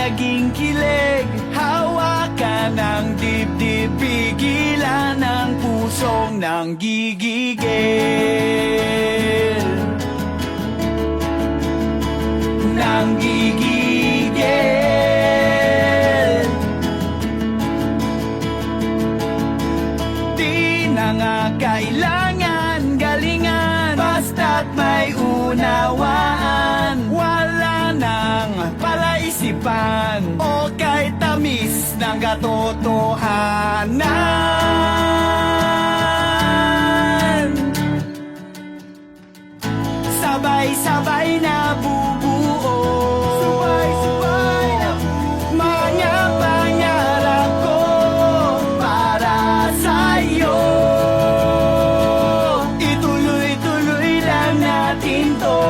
naging kilig. Hawakan ng dibdib, pigilan ng pusong nanggigigil. Nanggigigil. Di na nga kailangan galingan, basta't may unawaan. Wala nang palaisipan o kay tamis ng katotohanan. Sabay-sabay na bubuo, sabay-sabay na bubuo, mga pangarap ko para sa'yo. Ituloy-tuloy lang natin to,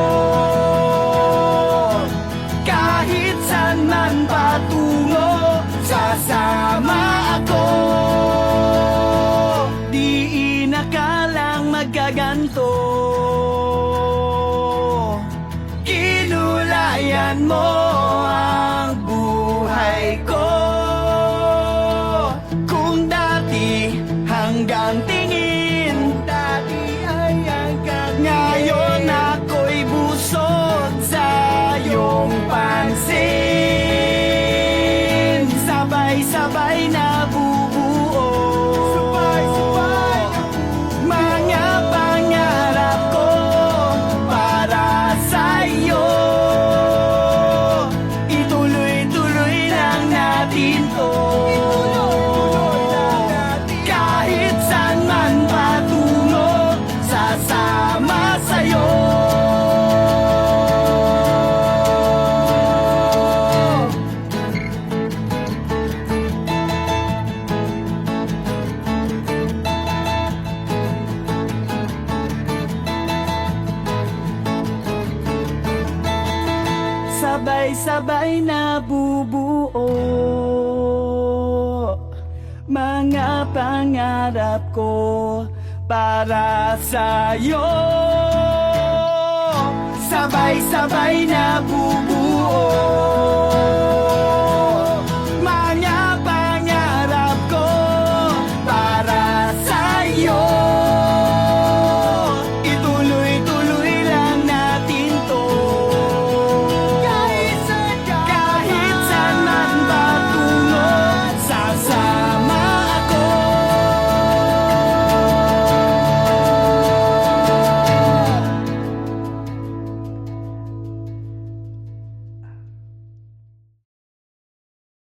kahit saan man patungo, sasama ako. Di inakalang magkaganto, kinulayan mo ang buhay ko. Kung dati hanggang tingin, dati ay hanggang ngayon, ako'y busog sa iyong pansin. Sabay-sabay na bubuo, sabay-sabay na bubuo, mga pangarap ko para sa'yo. Ituloy-tuloy lang natin to, kahit saan man patungo, sasama sa'yo. Sabay-sabay na bubuo, mga pangarap ko para sa'yo. Sabay-sabay na